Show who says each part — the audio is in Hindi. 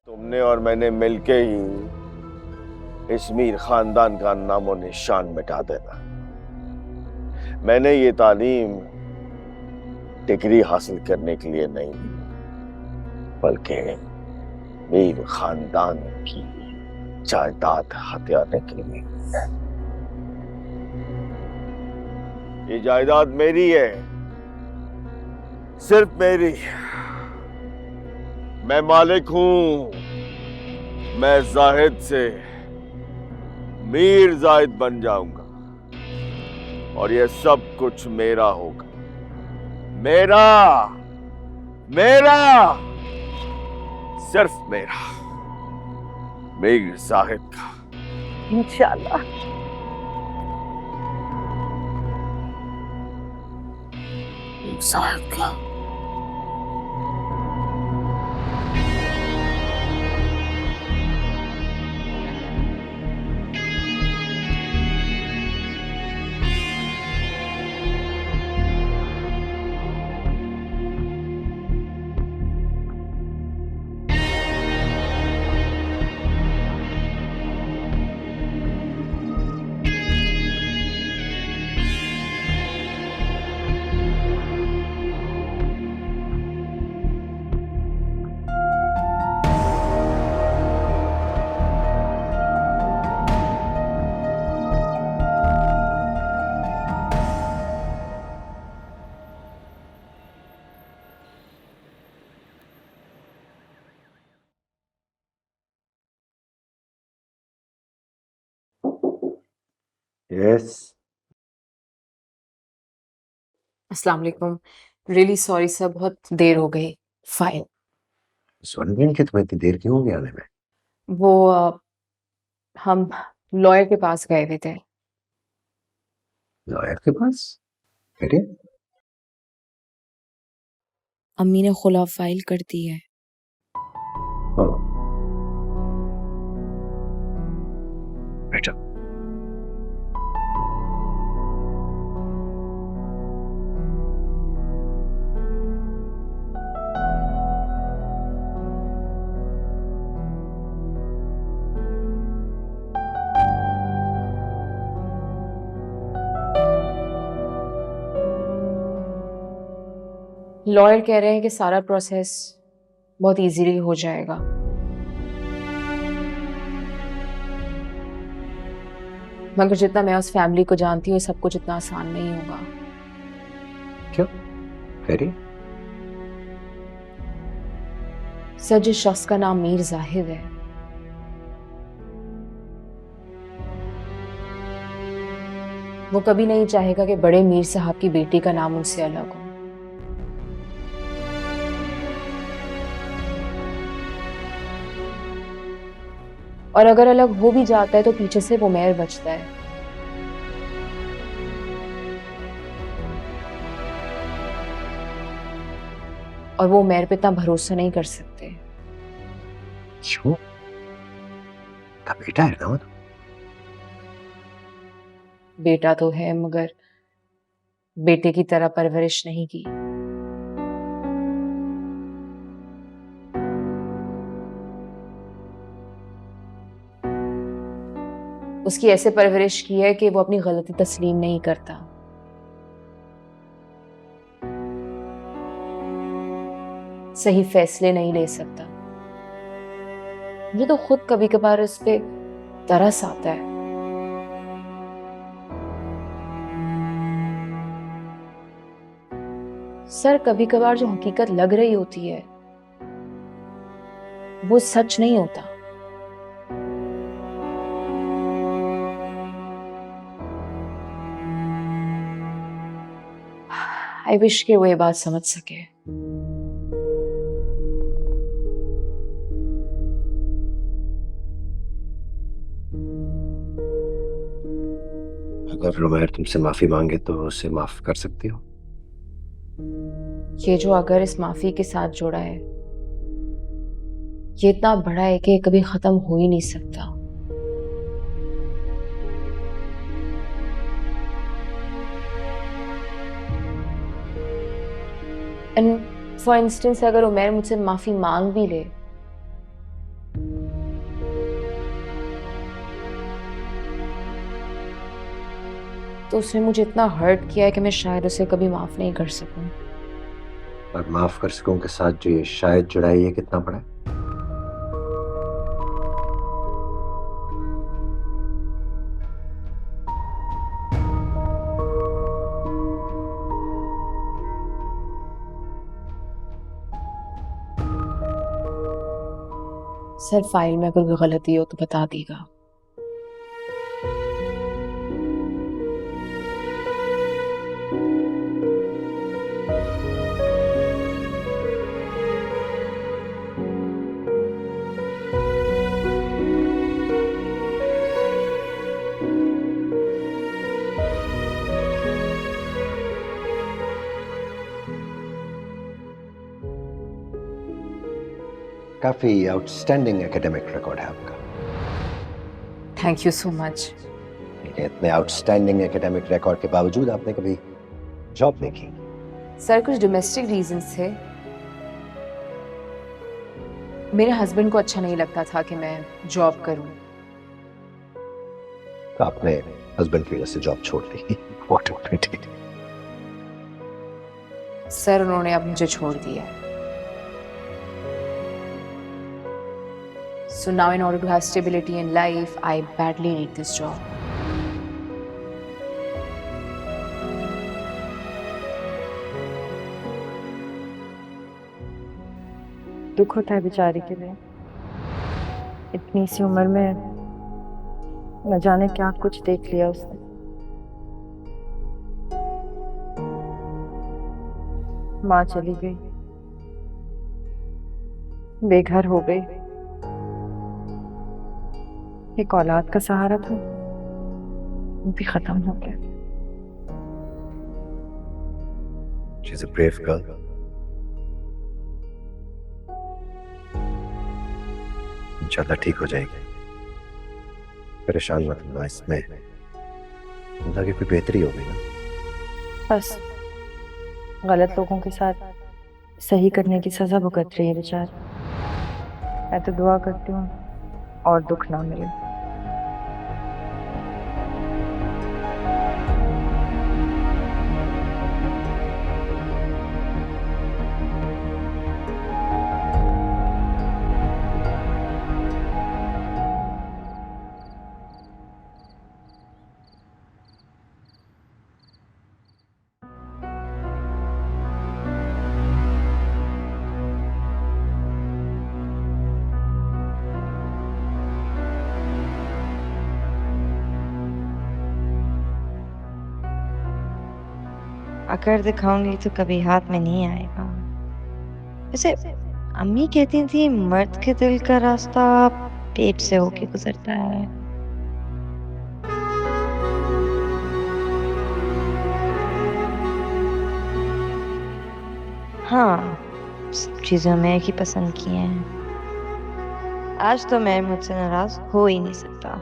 Speaker 1: तुमने और मैंने मिलके ही इस मीर खानदान का नामो निशान मिटा देना। मैंने ये तालीम डिग्री हासिल करने के लिए नहीं ली, बल्कि मीर खानदान की जायदाद हथियाने के लिए। ये जायदाद मेरी है, सिर्फ मेरी। मैं मालिक हूं। मैं जाहिद से मीर जाहिद बन जाऊंगा और ये सब कुछ मेरा होगा। मेरा मेरा सिर्फ मेरा, मीर जाहिद का।
Speaker 2: इंशाल्लाह।
Speaker 1: मीर जाहिद का।
Speaker 3: यस।
Speaker 2: अस्सलाम वालेकुम। रियली सॉरी सर, बहुत देर हो गई। फाइल
Speaker 3: वंडरिंग कि तुम्हें इतनी देर क्यों हो गई आने में?
Speaker 2: वो हम लॉयर के पास गए हुए थे।
Speaker 3: लॉयर के पास? अरे
Speaker 4: अम्मी ने खुला फाइल कर दी है।
Speaker 3: बेटा
Speaker 2: लॉयर कह रहे हैं कि सारा प्रोसेस बहुत इजीली हो जाएगा। मगर जितना मैं उस फैमिली को जानती हूँ, सब कुछ इतना आसान नहीं होगा।
Speaker 3: क्यों? अरे
Speaker 2: सर, जिस शख्स का नाम मीर जाहिद है, वो कभी नहीं चाहेगा कि बड़े मीर साहब की बेटी का नाम उनसे अलग हो। और अगर अलग हो भी जाता है तो पीछे से वो मेहर बचता है। और वो मेहर पे इतना भरोसा नहीं कर सकते।
Speaker 3: क्यों? का बेटा है ना वो तो।
Speaker 2: बेटा तो है, मगर बेटे की तरह परवरिश नहीं की। उसकी ऐसे परवरिश की है कि वो अपनी गलती तस्लीम नहीं करता। सही फैसले नहीं ले सकता। मुझे तो खुद कभी कभार उस पे तरस आता है। सर, कभी कभार जो हकीकत लग रही होती है वो सच नहीं होता। आई विश कि वो ये बात समझ सके।
Speaker 3: अगर रुमैर तुमसे माफी मांगे तो उसे माफ कर सकती हो?
Speaker 2: ये जो अगर इस माफी के साथ जुड़ा है, ये इतना बड़ा है कि कभी खत्म हो ही नहीं सकता। एंड फॉर इंस्टेंस, अगर उमैर मुझसे माफी मांग भी ले तो उसने मुझे इतना हर्ट किया है कि मैं शायद उसे कभी माफ नहीं कर सकूं।
Speaker 3: और माफ कर सकूं के साथ जो ये शायद जुड़ा है, ये कितना पड़ा है?
Speaker 2: सर फाइल में अगर कोई गलती हो तो बता देगा।
Speaker 3: काफी आउटस्टैंडिंग एकेडमिक रिकॉर्ड है आपका।
Speaker 2: Thank you so much.
Speaker 3: लेकिन इतने आउटस्टैंडिंग एकेडमिक रिकॉर्ड के बावजूद आपने कभी जॉब नहीं की।
Speaker 2: सर कुछ डोमेस्टिक रीजंस थे। मेरे हस्बैंड को अच्छा नहीं लगता था कि मैं जॉब करूं।
Speaker 3: तो आपने हस्बैंड की वजह से जॉब छोड़ दी। What a pity.
Speaker 2: सर उन्होंने अब मुझे छोड़ दिया है। So now in order to have stability in life, I badly need this job.
Speaker 5: दुख होता है बेचारी के लिए। इतनी सी उम्र में न जाने क्या कुछ देख लिया उसने। माँ चली गई, बेघर हो गई। एक औलाद का सहारा था, वो भी खत्म हो गया।
Speaker 3: She's a brave girl. इंशाल्लाह ठीक हो जाएगी। परेशान मत होना, इसमें अल्लाह की कोई बेहतरी होगी ना।
Speaker 5: बस गलत लोगों के साथ सही करने की सजा भुगत रही है बेचारी। मैं तो दुआ करती हूँ और दुख ना मिले।
Speaker 6: अगर दिखाऊंगी तो कभी हाथ में नहीं आएगा। वैसे अम्मी कहती थी मर्द के दिल का रास्ता पेट से होके गुजरता है। हाँ, सब चीजें मैं ही पसंद की हैं। आज तो मैं मुझसे नाराज हो ही नहीं सकता।